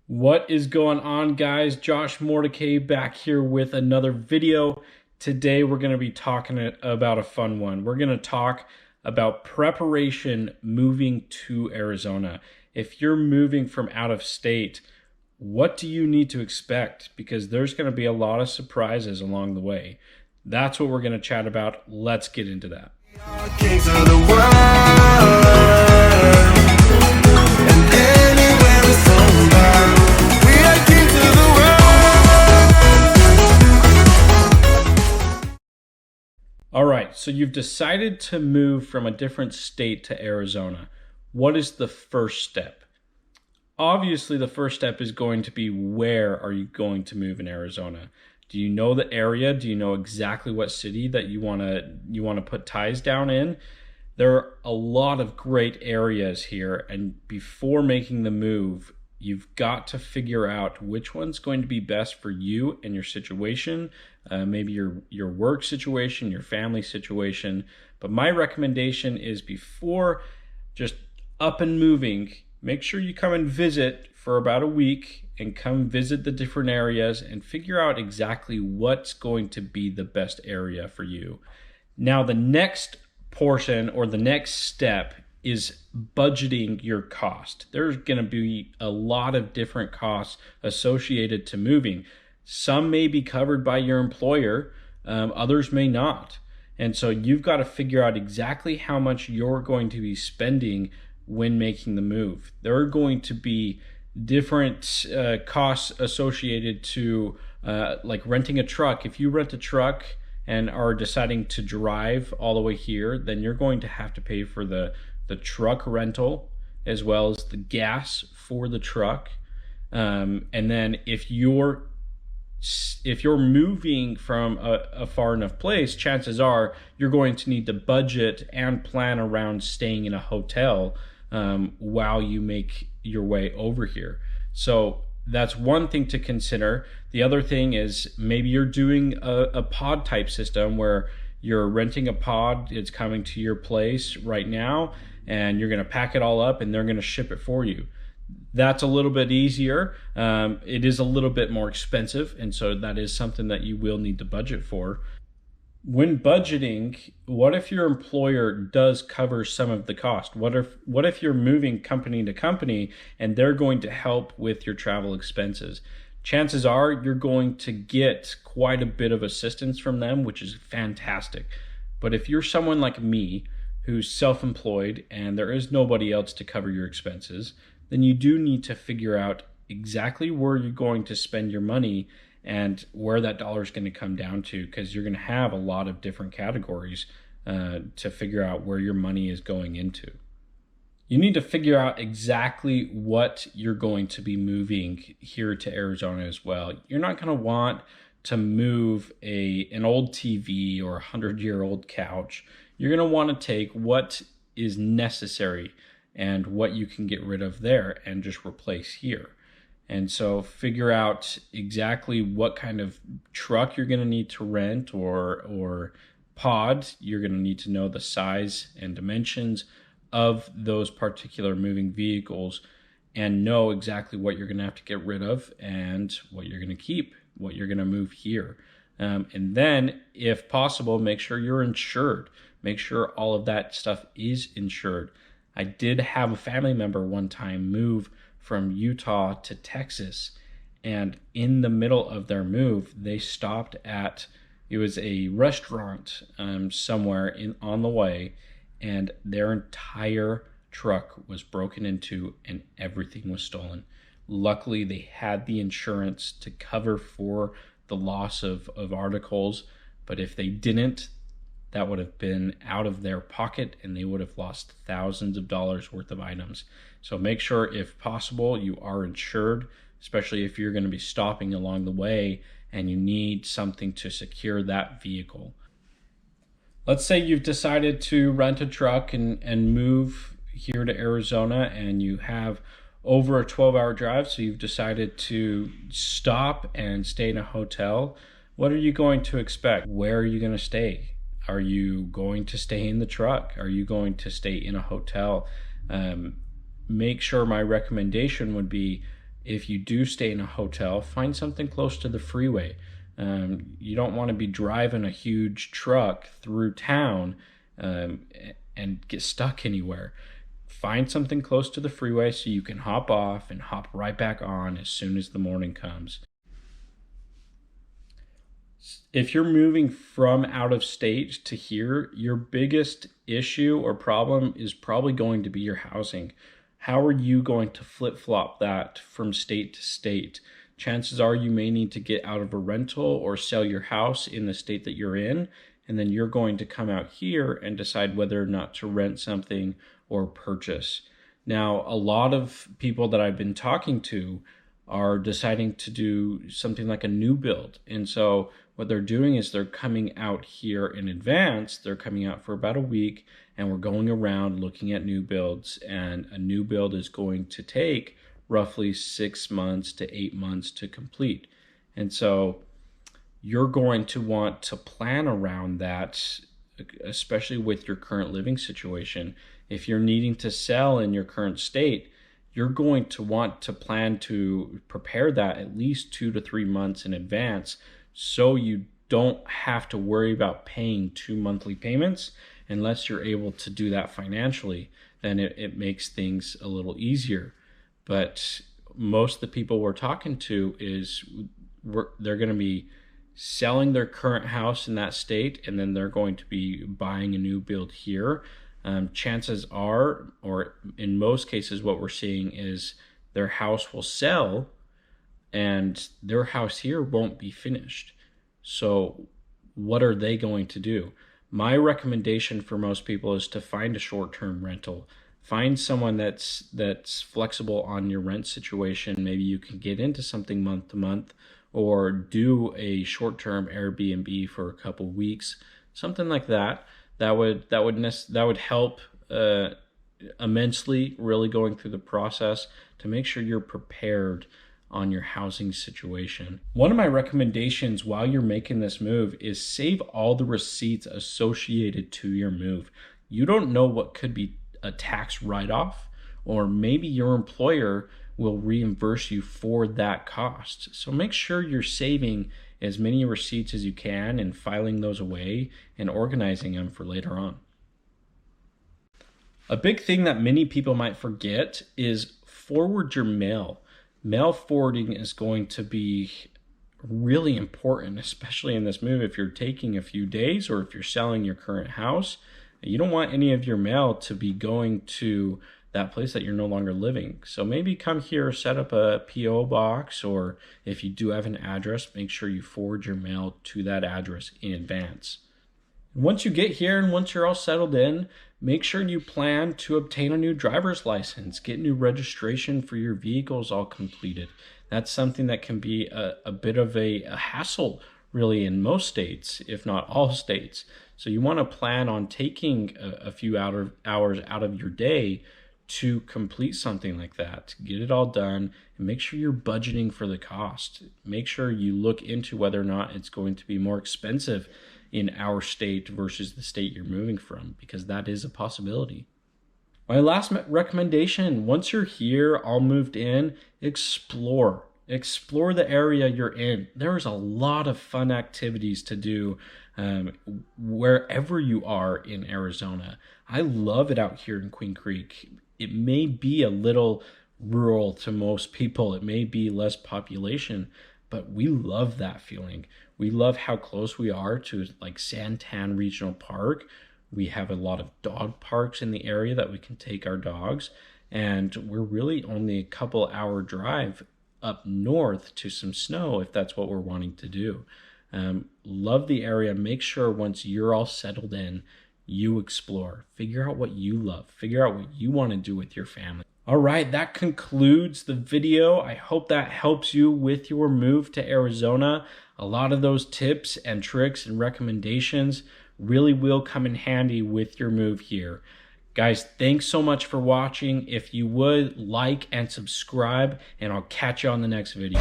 What is going on, guys? Josh Mordecai back here with another video. Today we're going to be talking about a fun one. We're going to talk about preparation moving to Arizona. If you're moving from out of state, what do you need to expect? Because there's going to be a lot of surprises along the way. That's what we're going to chat about. Let's get into that. Kings of the world, and anywhere is over. We are kings of the world. All right, so you've decided to move from a different state to Arizona. What is the first step? Obviously, the first step is going to be, where are you going to move in Arizona? Do you know the area? Do you know exactly what city that you want to put ties down in? There are a lot of great areas here, and before making the move, you've got to figure out which one's going to be best for you and your situation, maybe your work situation, your family situation. But my recommendation is, before just up and moving, make sure you come and visit for about a week and come visit the different areas and figure out exactly what's going to be the best area for you. Now, the next portion, or the next step, is budgeting your cost. There's going to be a lot of different costs associated to moving. Some may be covered by your employer, others may not. And so you've got to figure out exactly how much you're going to be spending when making the move. There are going to be different costs associated to like renting a truck. If you rent a truck and are deciding to drive all the way here, then you're going to have to pay for the truck rental as well as the gas for the truck. And then if you're moving from a far enough place, chances are you're going to need to budget and plan around staying in a hotel while you make your way over here. So that's one thing to consider. The other thing is, maybe you're doing a pod type system where you're renting a pod. It's coming to your place right now, and you're going to pack it all up and they're going to ship it for you. That's a little bit easier. It is a little bit more expensive, and so that is something that you will need to budget for. When budgeting, what if your employer does cover some of the cost? What if you're moving company to company and they're going to help with your travel expenses? Chances are you're going to get quite a bit of assistance from them, which is fantastic. But if you're someone like me who's self-employed and there is nobody else to cover your expenses, then you do need to figure out exactly where you're going to spend your money and where that dollar is going to come down to, because you're going to have a lot of different categories to figure out where your money is going into. You need to figure out exactly what you're going to be moving here to Arizona as well. You're not going to want to move an old TV or a 100-year-old couch. You're going to want to take what is necessary and what you can get rid of there and just replace here. And so figure out exactly what kind of truck you're going to need to rent or pod. You're going to need to know the size and dimensions of those particular moving vehicles and know exactly what you're going to have to get rid of and what you're going to keep, what you're going to move here. And then, if possible, make sure you're insured. Make sure all of that stuff is insured. I did have a family member one time move from Utah to Texas, and in the middle of their move, they stopped at, it was a restaurant somewhere on the way, and their entire truck was broken into and everything was stolen. Luckily, they had the insurance to cover for the loss of articles, but if they didn't, that would have been out of their pocket and they would have lost thousands of dollars worth of items. So make sure, if possible, you are insured, especially if you're going to be stopping along the way and you need something to secure that vehicle. Let's say you've decided to rent a truck and move here to Arizona, and you have over a 12-hour drive, so you've decided to stop and stay in a hotel. What are you going to expect? Where are you going to stay? Are you going to stay in the truck? Are you going to stay in a hotel? Make sure, my recommendation would be, if you do stay in a hotel, find something close to the freeway. You don't want to be driving a huge truck through town and get stuck anywhere. Find something close to the freeway so you can hop off and hop right back on as soon as the morning comes. If you're moving from out of state to here, your biggest issue or problem is probably going to be your housing. How are you going to flip-flop that from state to state? Chances are you may need to get out of a rental or sell your house in the state that you're in, and then you're going to come out here and decide whether or not to rent something or purchase. Now, a lot of people that I've been talking to are deciding to do something like a new build. And so what they're doing is they're coming out here in advance. They're coming out for about a week, and we're going around looking at new builds. And a new build is going to take roughly 6 months to 8 months to complete. And so you're going to want to plan around that, especially with your current living situation. If you're needing to sell in your current state, you're going to want to plan to prepare that at least 2 to 3 months in advance, so you don't have to worry about paying 2 monthly payments. Unless you're able to do that financially, then it makes things a little easier. But most of the people we're talking to they're going to be selling their current house in that state, and then they're going to be buying a new build here. Chances are, or in most cases, what we're seeing is their house will sell and their house here won't be finished. So what are they going to do? My recommendation for most people is to find a short-term rental. Find someone that's flexible on your rent situation. Maybe you can get into something month to month, or do a short-term Airbnb for a couple weeks, something like that. That would help immensely, really going through the process to make sure you're prepared on your housing situation. One of my recommendations while you're making this move is save all the receipts associated to your move. You don't know what could be a tax write-off, or maybe your employer will reimburse you for that cost. So make sure you're saving as many receipts as you can and filing those away and organizing them for later on. A big thing that many people might forget is forward your mail. Mail forwarding is going to be really important, especially in this move. If you're taking a few days, or if you're selling your current house, you don't want any of your mail to be going to that place that you're no longer living. So maybe come here, set up a PO box, or if you do have an address, make sure you forward your mail to that address in advance. Once you get here and once you're all settled in, make sure you plan to obtain a new driver's license, get new registration for your vehicles all completed. That's something that can be a bit of a hassle, really, in most states, if not all states. So you want to plan on taking a few hours out of your day to complete something like that. Get it all done, and make sure you're budgeting for the cost. Make sure you look into whether or not it's going to be more expensive in our state versus the state you're moving from, because that is a possibility. My last recommendation, once you're here, all moved in, explore. Explore the area you're in. There's a lot of fun activities to do wherever you are in Arizona. I love it out here in Queen Creek. It may be a little rural to most people. It may be less population, but we love that feeling. We love how close we are to like Santan Regional Park. We have a lot of dog parks in the area that we can take our dogs, and we're really only a couple hour drive up north to some snow if that's what we're wanting to do. Love the area. Make sure once you're all settled in, you explore. Figure out what you love. Figure out what you want to do with your family. All right, that concludes the video. I hope that helps you with your move to Arizona. A lot of those tips and tricks and recommendations really will come in handy with your move here. Guys, thanks so much for watching. If you would, like and subscribe, and I'll catch you on the next video.